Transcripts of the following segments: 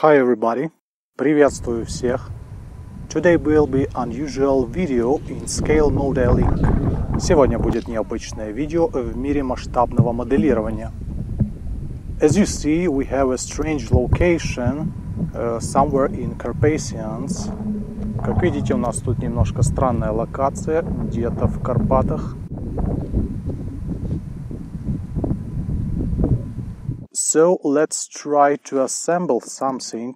Hi everybody, приветствую всех. Today will be unusual video in scale modeling. Сегодня будет необычное видео в мире масштабного моделирования. As you see, we have a strange location somewhere in Carpathians. Как видите, у нас тут немножко странная локация, где-то в Карпатах. So let's try to assemble something.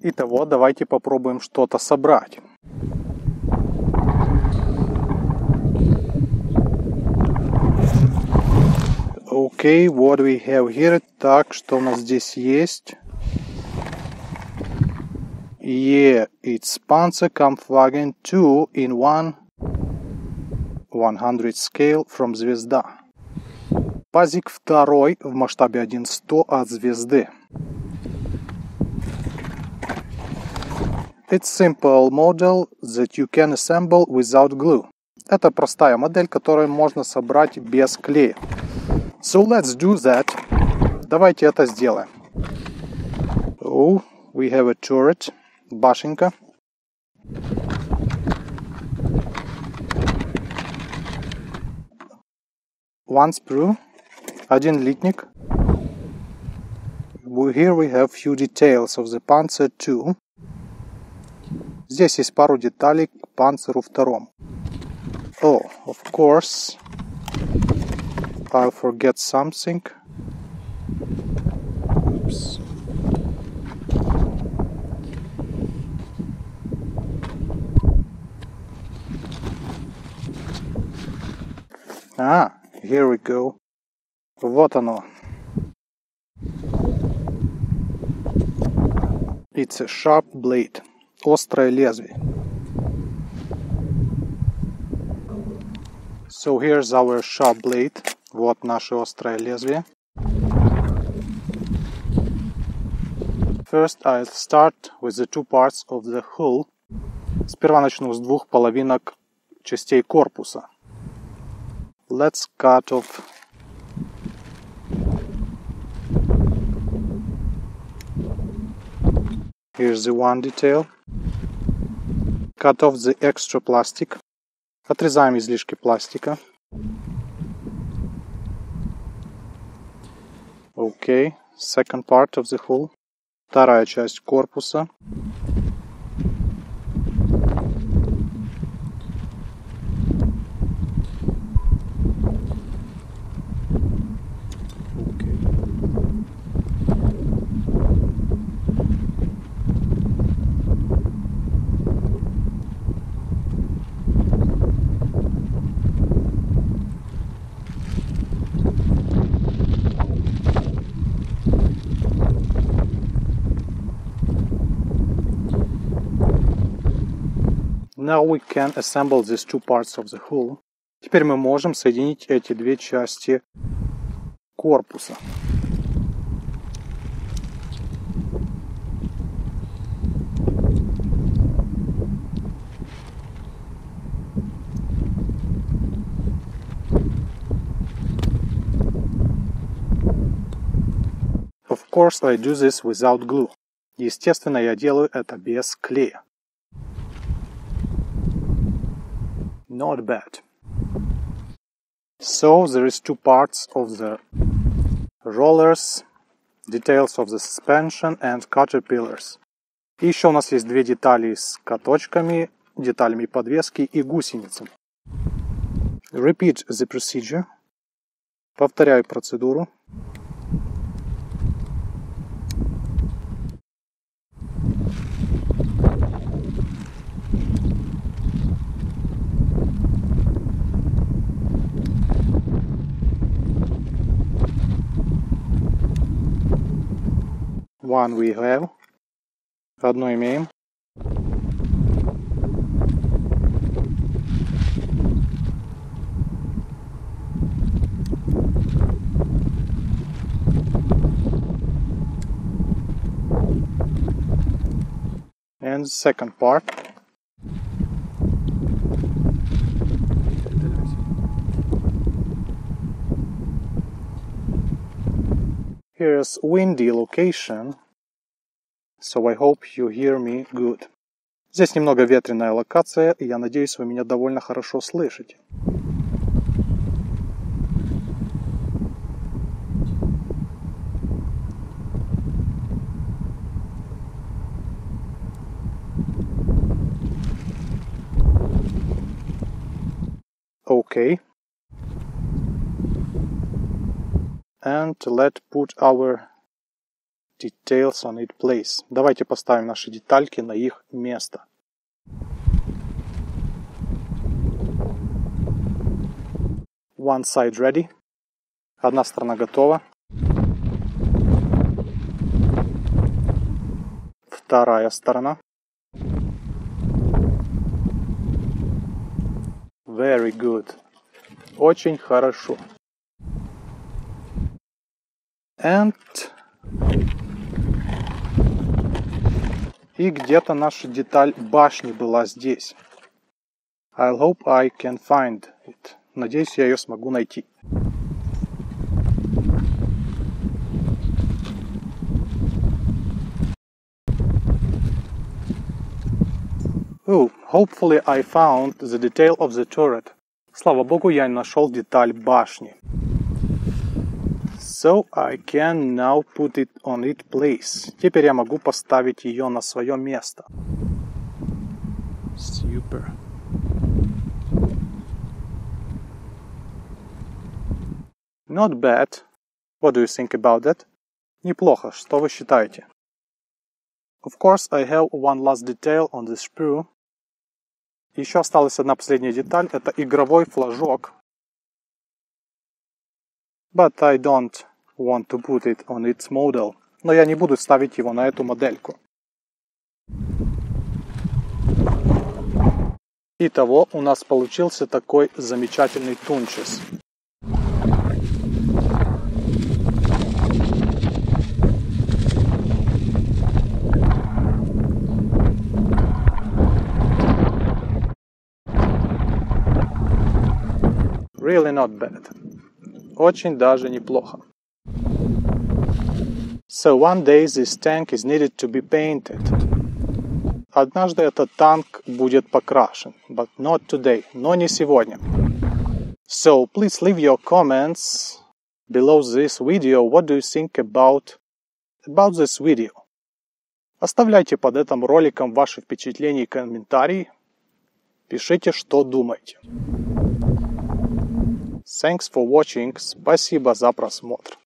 Итого, давайте попробуем что-то собрать. Okay, what we have here? Так, что у нас здесь есть? Yeah, it's Pz.Kpfw II in 100 scale from Zvezda. Пазик II в масштабе 1:100 от Звезды. It's simple model that you can assemble without glue. Это простая модель, которую можно собрать без клея. So let's do that. Давайте это сделаем. Oh, we have a turret. Башенка. One sprue. Один литник. Here we have few details of the Panzer II. Здесь есть пару деталей к Панцеру II. Oh, of course, I'll forget something. Oops. Here we go. Вот оно. It's a sharp blade. Острое лезвие. So here's our sharp blade. Вот наше острое лезвие. First I'll start with the two parts of the hull. Сперва начну с двух половинок частей корпуса. Let's cut off here's the one detail. Cut off the extra plastic. Отрезаем излишки пластика. Okay, second part of the hull. Вторая часть корпуса. Now we can assemble these two parts of the hull. Теперь мы можем соединить эти две части корпуса. Of course, I do this without glue. Естественно, я делаю это без клея. Not bad. So there is two parts of the rollers, details of the suspension and caterpillars. И еще у нас есть две детали с каточками, деталями подвески и гусеницами. Repeat the procedure. Повторяю процедуру. One we have. Одно имеем. And the second part. Here's windy location, so I hope you hear me good. Здесь немного ветреная локация, и я надеюсь, вы меня довольно хорошо слышите. Okay. And let's put our details on its place. Давайте поставим наши детальки на их место. One side ready. Одна сторона готова. Вторая сторона. Very good. Очень хорошо. And... И где-то наша деталь башни была здесь. I hope I can find it. Надеюсь, я ее смогу найти. Oh, hopefully I found the detail of the turret. Слава богу, я нашел деталь башни. So I can now put it on its place. Теперь я могу поставить ее на свое место. Super. Not bad. What do you think about that? Неплохо. Что вы считаете? Of course, I have one last detail on the sprue. Еще осталась одна последняя деталь. Это игровой флажок. But I don't want to put it on its model. Но я не буду ставить его на эту модельку. Итого, у нас получился такой замечательный тунчес. Really not bad. Очень даже неплохо. So one day this tank is needed to be painted. Однажды этот танк будет покрашен, but not today, но не сегодня. So please leave your comments below this video. What do you think about this video? Оставляйте под этим роликом ваши впечатления и комментарии. Пишите, что думаете. Thanks for watching. Спасибо за просмотр.